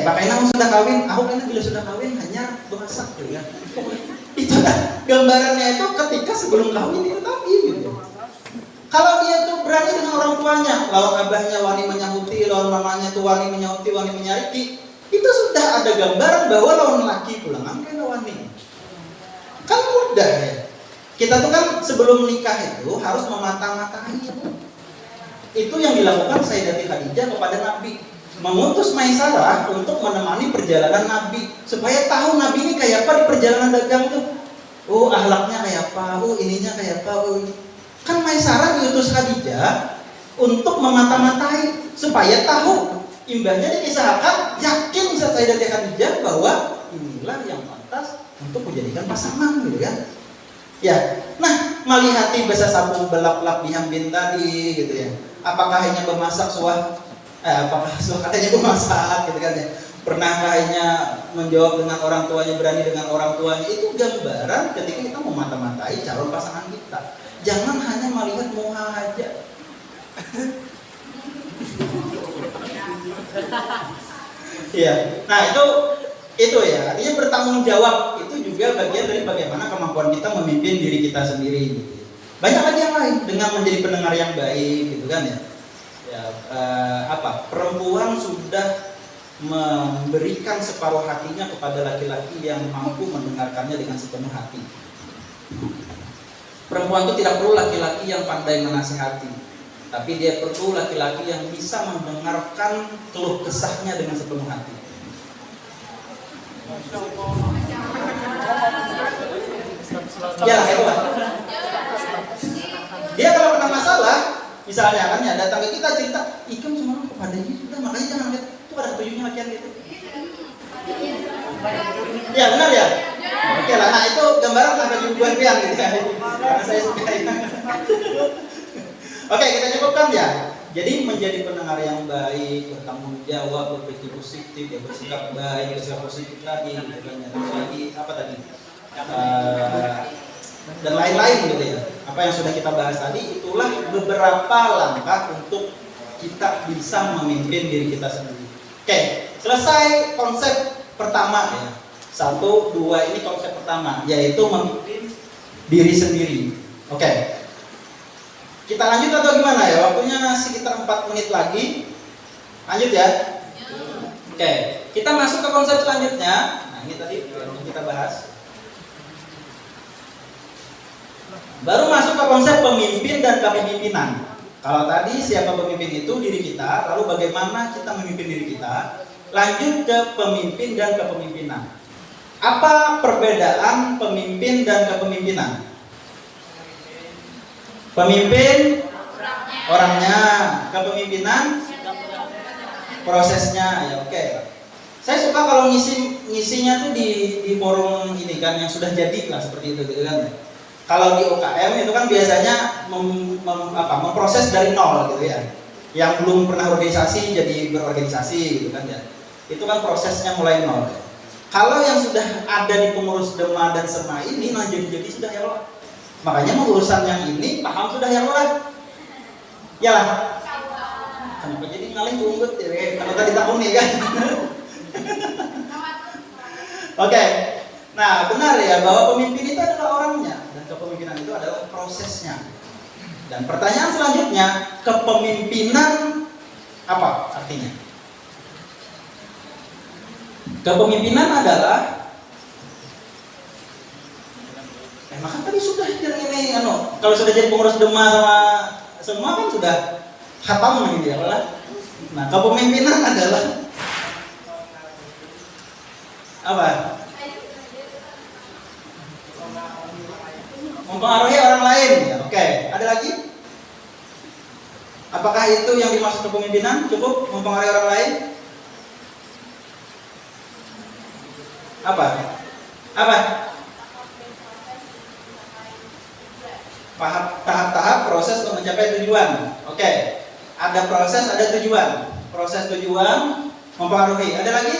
Pak Kainang sudah kawin, aku kan bila sudah kawin hanya bemasak gitu kan. Itu kan gambarannya itu ketika sebelum kawin itu tadi gitu. Kalau dia tuh berani dengan orang tuanya, lawan abahnya wani menyahuti, lawan mamanya tuh wani menyahuti, wani menyariki, itu sudah ada gambaran bahwa lawan laki pulang angkai wani. Kan mudah ya. Kita tuh kan sebelum nikah itu harus memata-matai. Itu yang dilakukan Sayyidati Khadijah kepada Nabi, mengutus Maisarah untuk menemani perjalanan Nabi supaya tahu Nabi ini kayak apa di perjalanan dagang tuh. Oh, akhlaknya kayak apa, oh ininya kayak apa, oh ini. Kan Maisarah diutus Khadijah untuk memata-matai supaya tahu. Imbahnya dikisahkan, yakin Sayyidati Khadijah bahwa inilah yang pantas untuk dijadikan pasangan gitu kan. Ya, nah melihati bahasa sapu belak-belak dihambin tadi gitu ya. Apakah hanya memasak apakah katanya memasak gitu kan ya. Pernahkah hanya menjawab dengan orang tuanya, berani dengan orang tuanya, itu gambaran ketika kita memata-matai calon pasangan kita. Jangan hanya melihat muka aja. Ya, nah itu ya, artinya bertanggung jawab itu juga bagian dari bagaimana kemampuan kita memimpin diri kita sendiri. Gitu. Banyak lagi yang lain dengan menjadi pendengar yang baik, gitu kan ya. Perempuan sudah memberikan separuh hatinya kepada laki-laki yang mampu mendengarkannya dengan sepenuh hati. Perempuan itu tidak perlu laki-laki yang pandai menasihati, tapi dia perlu laki-laki yang bisa mendengarkan keluh kesahnya dengan sepenuh hati. Ya lah, itu lah. Dia kalau kena masalah, misalnya kan ya datang ke kita cerita, ikam cuma kepada ini sudah, makanya jangan lihat itu ada petunjuknya latihan gitu. Ya benar ya. Oke lah, nah itu gambaran tentang bagi buah piang gitu ya. Karena saya suka ya. Oke, kita cukupkan ya. Jadi menjadi pendengar yang baik, bertanggung jawab, berpikir positif, ya bersikap baik, bersikap positif tadi, terus lagi apa tadi, dan lain-lain gitu ya. Apa yang sudah kita bahas tadi, itulah beberapa langkah untuk kita bisa memimpin diri kita sendiri. Oke, selesai konsep pertama ya. 1, 2 ini konsep pertama, yaitu memimpin diri sendiri. Oke. Kita lanjut atau gimana ya? Waktunya sekitar 4 menit lagi. Lanjut ya? Oke, kita masuk ke konsep selanjutnya. Nah, ini tadi yang kita bahas. Baru masuk ke konsep pemimpin dan kepemimpinan. Kalau tadi siapa pemimpin itu diri kita, lalu bagaimana kita memimpin diri kita? Lanjut ke pemimpin dan kepemimpinan. Apa perbedaan pemimpin dan kepemimpinan? Pemimpin orangnya, kepemimpinan prosesnya, ya oke. Saya suka kalau ngisinya tuh di forum ini kan yang sudah jadi lah seperti itu gitu kan. Kalau di UKM itu kan biasanya memproses dari nol gitu ya. Yang belum pernah organisasi jadi berorganisasi gitu kan ya. Itu kan prosesnya mulai nol. Ya. Kalau yang sudah ada di pengurus Dema dan Sema ini, nah jadi sudah ya loh. Makanya urusan yang ini paham sudah ya lah. Ya lah. Kenapa jadi ngaling unggut ya? Kalau tadi tahun nih kan. Oke. Nah benar ya bahwa pemimpin itu adalah orangnya dan kepemimpinan itu adalah prosesnya. Dan pertanyaan selanjutnya, kepemimpinan apa artinya? Kepemimpinan adalah maka tadi sudah yang ini kalau sudah jadi pengurus Dema sama semua kan sudah khatam gitu ya lah. Nah, kepemimpinan adalah apa? Mempengaruhi orang lain ya. Oke, ada lagi? Apakah itu yang dimaksud kepemimpinan? Cukup mempengaruhi orang lain? Apa? Tahap-tahap proses untuk mencapai tujuan. Oke. Ada proses, ada tujuan. Proses tujuan mempengaruhi. Ada lagi?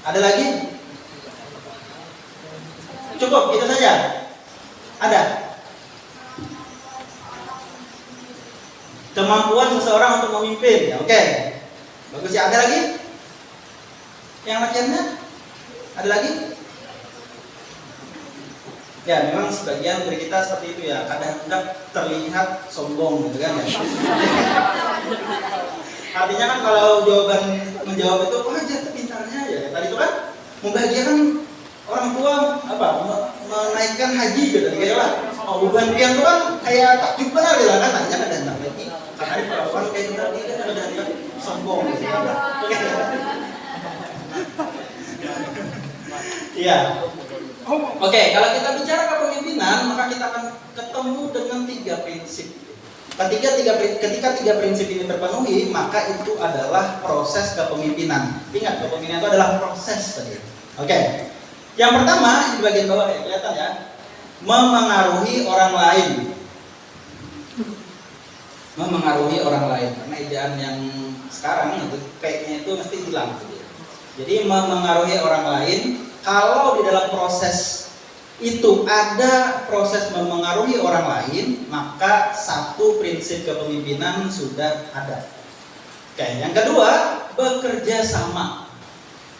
Ada lagi? Cukup, itu saja. Ada. Kemampuan seseorang untuk memimpin. Ya, oke. Bagus ya. Ada lagi? Yang lainnya? Ada lagi? Ya, memang sebagian dari kita seperti itu ya. Kadang-kadang terlihat sombong gitu kan ya. Artinya kan kalau menjawab itu, wah dia pintarnya ya. Tadi itu kan membahagiakan orang tua, menaikkan haji gitu kayak lah. Oh, beban pian itu kan kayak takjub benar gitu kan. Tanya kan dan lagi karena di perempuan kayak kita ini kan ada sombong gitu. Iya. Oke, kalau kita bicara kepemimpinan, maka kita akan ketemu dengan 3 prinsip. Ketika tiga prinsip ini terpenuhi, maka itu adalah proses kepemimpinan. Ingat, kepemimpinan itu adalah proses tadi. Oke. Yang pertama, di bagian bawah ya, kelihatan ya. Memengaruhi orang lain. Memengaruhi orang lain. Karena ejaan yang sekarang itu P-nya itu mesti hilang. Jadi memengaruhi orang lain. Kalau di dalam proses itu ada proses memengaruhi orang lain, maka satu prinsip kepemimpinan sudah ada. Oke, yang kedua, bekerja sama.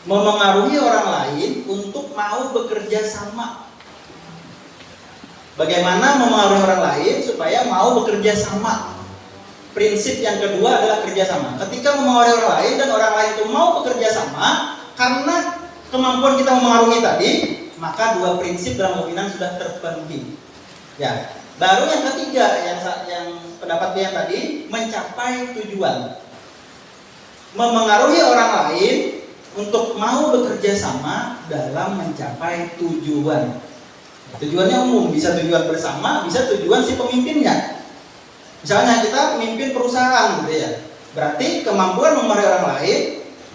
Memengaruhi orang lain untuk mau bekerja sama. Bagaimana memengaruhi orang lain supaya mau bekerja sama? Prinsip yang kedua adalah kerjasama. Ketika memengaruhi orang lain dan orang lain itu mau bekerja sama, karena kemampuan kita memengaruhi tadi, maka 2 prinsip dalam kepemimpinan sudah terpenuhi. Ya, baru yang ketiga yang pendapat yang tadi mencapai tujuan. Memengaruhi orang lain untuk mau bekerja sama dalam mencapai tujuan. Tujuannya umum, bisa tujuan bersama, bisa tujuan si pemimpinnya. Misalnya kita memimpin perusahaan gitu ya. Berarti kemampuan memengaruhi orang lain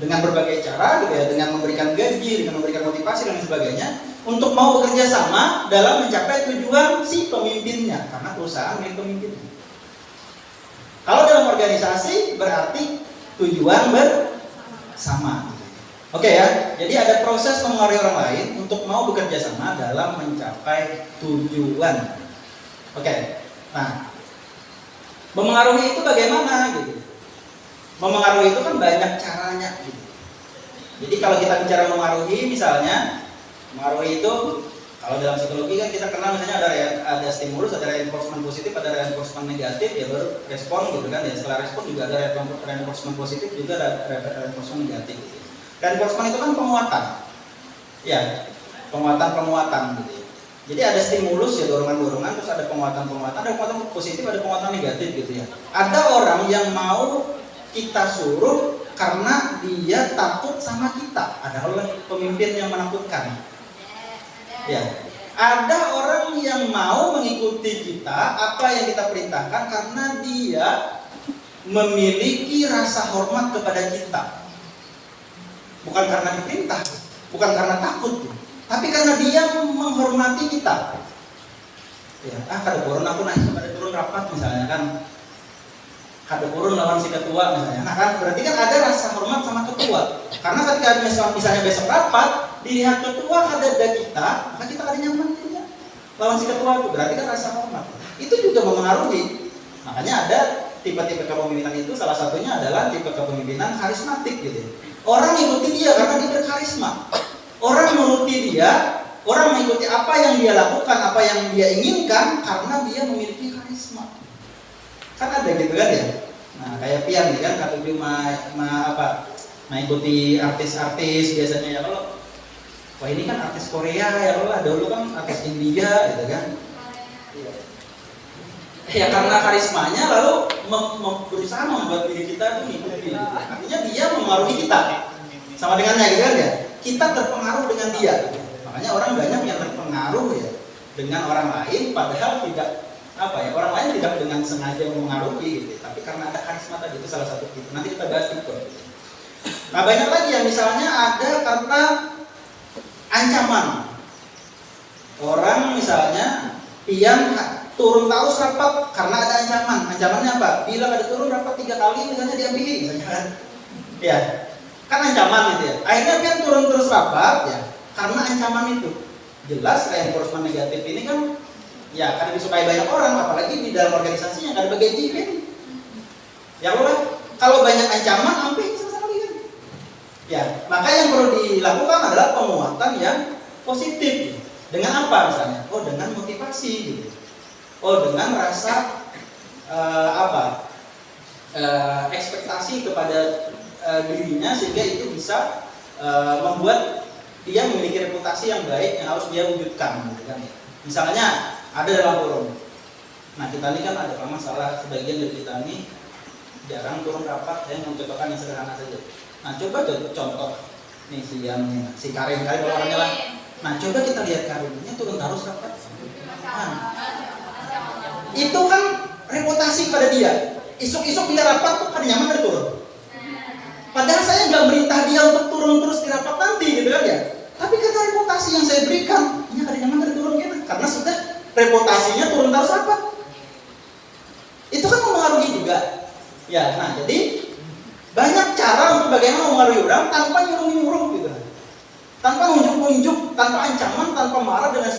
dengan berbagai cara gitu ya, dengan memberikan gaji, dengan memberikan motivasi dan sebagainya, untuk mau bekerja sama dalam mencapai tujuan si pemimpinnya, karena perusahaan milik pemimpinnya. Kalau dalam organisasi berarti tujuan bersama. Oke ya, jadi ada proses memengaruhi orang lain untuk mau bekerja sama dalam mencapai tujuan. Oke, nah memengaruhi itu bagaimana gitu? Memengaruhi itu kan banyak caranya gitu. Jadi kalau kita bicara memengaruhi, misalnya mengaruhi itu kalau dalam psikologi kan kita kenal misalnya ada stimulus, ada reinforcement positif, ada reinforcement negatif, ya baru respon gitu kan ya. Setelah respon juga ada reinforcement positif, juga ada reinforcement negatif gitu. Reinforcement itu kan penguatan. Ya, penguatan gitu ya. Jadi ada stimulus ya, dorongan-dorongan, terus ada penguatan, ada penguatan positif, ada penguatan negatif gitu ya. Ada orang yang mau kita suruh karena dia takut sama kita. Ada pemimpin yang menakutkan. Ya, ada orang yang mau mengikuti kita apa yang kita perintahkan karena dia memiliki rasa hormat kepada kita. Bukan karena diperintah, bukan karena takut, tapi karena dia menghormati kita. Ya, kada turun aku naik, kada turun rapat misalnya kan. Kada turun lawan si ketua misalnya. Nah kan berarti kan ada rasa hormat sama ketua. Karena ketika misalnya besok rapat, dilihat ketua kada ada kita, maka kita kada nyaman ya. Lawan si ketua itu berarti kan rasa hormat. Itu juga memengaruhi. Makanya ada tipe-tipe kepemimpinan itu, salah satunya adalah tipe kepemimpinan karismatik gitu. Orang mengikuti dia karena dia berkarisma. Orang menuruti dia, orang mengikuti apa yang dia lakukan, apa yang dia inginkan karena dia memiliki karisma. Kan ada gitu kan ya. Nah kayak Pian nih kan, Katuju mengikuti artis-artis biasanya ya. Kalau wah ini kan artis Korea ya, kalau dulu kan artis India gitu kan. Ya karena karismanya lalu berusaha membuat diri kita itu mengikuti. Artinya dia mempengaruhi kita. Sama dengannya gitu kan ya. Kita terpengaruh dengan dia. Makanya orang banyak yang terpengaruh ya dengan orang lain padahal tidak orang lain tidak dengan sengaja mempengaruhi gitu. Tapi karena ada karisma tadi, itu salah satu itu. Nanti kita bahas itu. Nah banyak lagi yang misalnya ada karena ancaman. Orang misalnya Pian turun terus rapat karena ada ancaman. Ancamannya apa? Bila ada turun rapat 3 kali misalnya diambil misalnya kan. Ya. Kan ancaman gitu ya. Akhirnya Pian turun terus rapat ya karena ancaman itu. Jelas reinforcement negatif ini kan ya karena disukai banyak orang, apalagi di dalam organisasinya kan bagi Pian. Ya kalau banyak ancaman, sampai sama kalian. Ya, maka yang perlu dilakukan adalah penguatan yang positif. Dengan apa misalnya? Oh, dengan motivasi gitu. Oh, dengan rasa ekspektasi kepada dirinya, sehingga itu bisa membuat dia memiliki reputasi yang baik yang harus dia wujudkan gitu kan. Misalnya ada dalam forum. Nah, kita ini kan ada masalah, sebagian dari kita ini jarang turun rapat, yang mencontohkan yang sederhana saja. Nah, coba contoh nih si Karin orangnya lah. Nah, coba kita lihat Karinnya turun terus rapat. Nah, itu kan reputasi pada dia. Isuk-isuk dia rapat tuh kada nyaman, kada turun. Padahal saya nggak merintah dia untuk turun terus di rapat nanti gitu kan ya. Tapi karena reputasi yang saya berikan, ini kada nyaman, kada turun gitu. Karena sudah reputasinya turun terus rapat. Itu kan mempengaruhi juga. Ya, nah jadi banyak cara untuk bagaimana mempengaruhi orang tanpa nyuruh-nyuruh gitu. Tanpa nunjuk-nunjuk, tanpa ancaman, tanpa marah, dan